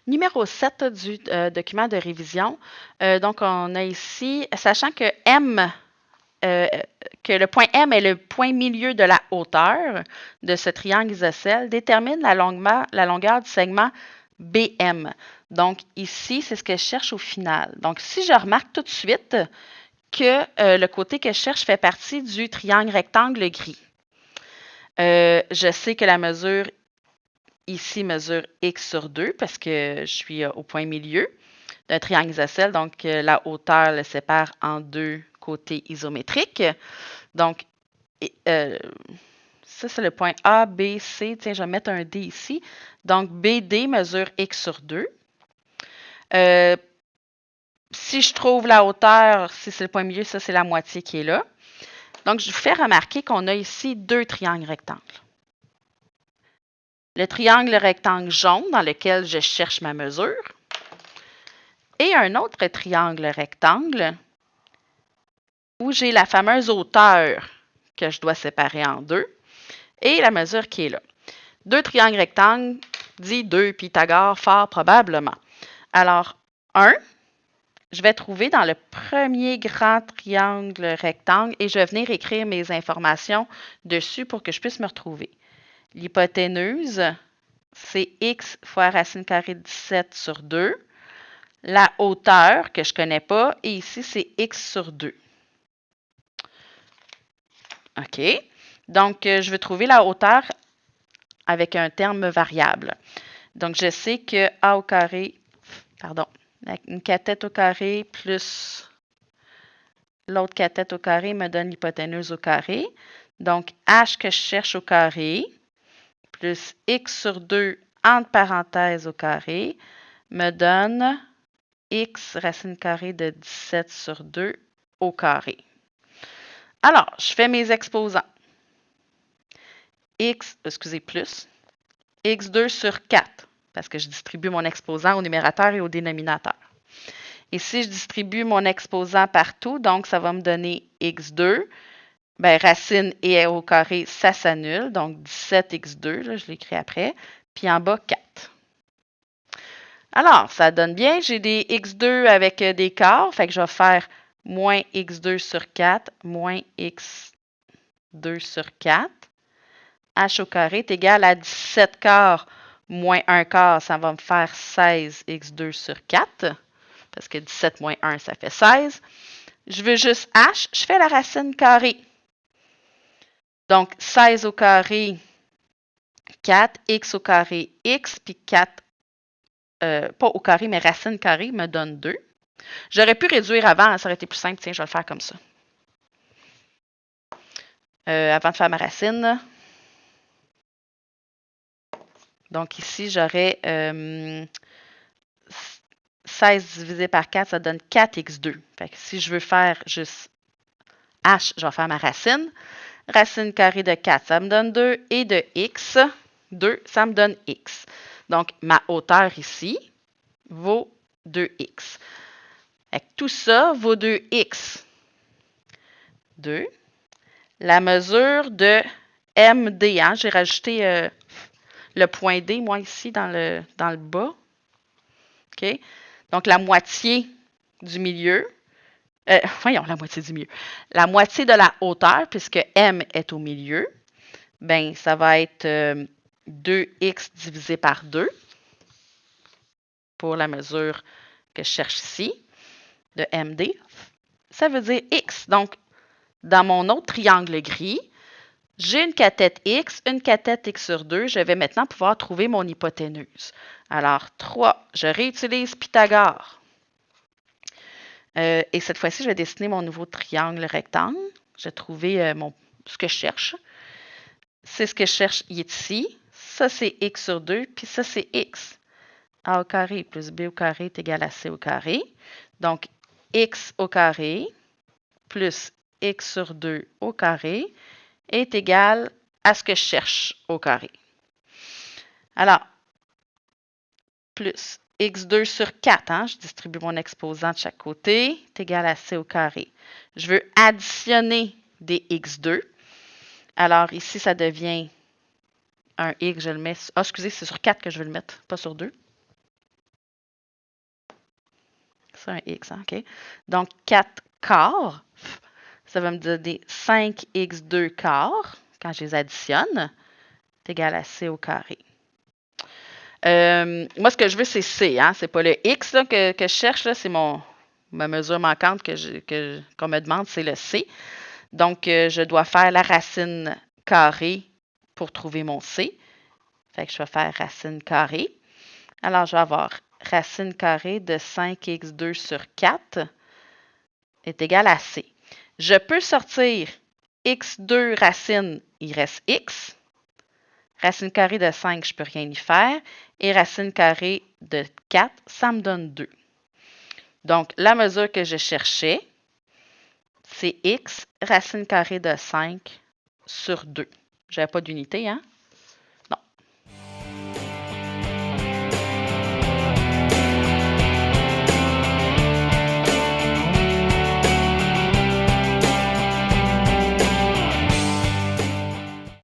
Numéro 7 du document de révision. Donc, on a ici, sachant que M, que le point M est le point milieu de la hauteur de ce triangle isocèle, détermine la longueur du segment BM. Donc, ici, c'est ce que je cherche au final. Donc, si je remarque tout de suite que le côté que je cherche fait partie du triangle rectangle gris, je sais que la mesure ici mesure x sur 2 parce que je suis au point milieu d'un triangle isocèle. Donc, la hauteur le sépare en deux côtés isométriques. Donc, ça, c'est le point A, B, C. Tiens, je vais mettre un D ici. Donc, BD mesure x sur 2. Si je trouve la hauteur, si c'est le point milieu, ça, c'est la moitié qui est là. Donc, je vous fais remarquer qu'on a ici deux triangles rectangles. Le triangle rectangle jaune dans lequel je cherche ma mesure et un autre triangle rectangle où j'ai la fameuse hauteur que je dois séparer en deux et la mesure qui est là. Deux triangles rectangles dit deux Pythagore fort probablement. Alors, 1, je vais trouver dans le premier grand triangle rectangle et je vais venir écrire mes informations dessus pour que je puisse me retrouver. L'hypoténuse, c'est x fois racine carrée de 17 sur 2. La hauteur, que je ne connais pas, et ici, c'est x sur 2. OK. Donc, je veux trouver la hauteur avec un terme variable. Donc, je sais que a au carré, une cathète au carré plus l'autre cathète au carré me donne l'hypoténuse au carré. Donc, h que je cherche au carré plus x sur 2 entre parenthèses au carré me donne x racine carrée de 17 sur 2 au carré. Alors, je fais mes exposants. Plus x2 sur 4, parce que je distribue mon exposant au numérateur et au dénominateur. Et si je distribue mon exposant partout, donc ça va me donner x2. Ben, racine et au carré, ça s'annule. Donc, 17x2, là, je l'écris après. Puis en bas, 4. Alors, ça donne bien. J'ai des x2 avec des quarts. Fait que je vais faire moins x2 sur 4 moins x2 sur 4. H au carré est égal à 17 quarts moins 1 quart. Ça va me faire 16x2 sur 4. Parce que 17 moins 1, ça fait 16. Je veux juste h. Je fais la racine carrée. Donc, 16 au carré, 4, x au carré, x, puis 4, pas au carré, mais racine carrée me donne 2. J'aurais pu réduire avant, ça aurait été plus simple. Tiens, je vais le faire comme ça. Avant de faire ma racine. Donc, ici, j'aurais 16 divisé par 4, ça donne 4x2. Fait que si je veux faire juste h, je vais faire ma racine. Racine carrée de 4, ça me donne 2. Et de x, 2, ça me donne x. Donc, ma hauteur ici vaut 2x. Tout ça vaut 2x. 2. La mesure de MD, hein, j'ai rajouté le point D, moi, ici, dans le bas. OK? Donc, la moitié du milieu. Voyons, la moitié du milieu. La moitié de la hauteur, puisque M est au milieu, ben, ça va être 2x divisé par 2 pour la mesure que je cherche ici de MD. Ça veut dire x. Donc, dans mon autre triangle gris, j'ai une cathète x, une cathète x sur 2. Je vais maintenant pouvoir trouver mon hypoténuse. Alors, 3, je réutilise Pythagore. Et cette fois-ci, je vais dessiner mon nouveau triangle rectangle. Je vais trouver ce que je cherche. C'est ce que je cherche ici. Ça, c'est x sur 2, puis ça, c'est x. A au carré plus b au carré est égal à c au carré. Donc, x au carré plus x sur 2 au carré est égal à ce que je cherche au carré. Alors, plus x2 sur 4, hein, je distribue mon exposant de chaque côté, est égal à c au carré. Je veux additionner des x2. Alors, ici, ça devient un x, je le mets... Ah, excusez, c'est sur 4 que je veux le mettre, pas sur 2. C'est un x, hein, OK? Donc, 4 quarts, ça va me donner 5x2 quarts, quand je les additionne, est égal à c au carré. Moi, ce que je veux, c'est c, hein? C'est pas le x là, que je cherche, c'est ma mesure manquante qu'on me demande, c'est le c. Donc, je dois faire la racine carrée pour trouver mon c. Fait que je vais faire racine carrée. Alors, je vais avoir racine carrée de 5x2 sur 4 est égal à c. Je peux sortir x2 racine, il reste x. Racine carrée de 5, je ne peux rien y faire. Et racine carrée de 4, ça me donne 2. Donc, la mesure que je cherchais, c'est x racine carrée de 5 sur 2. Je n'avais pas d'unité, hein?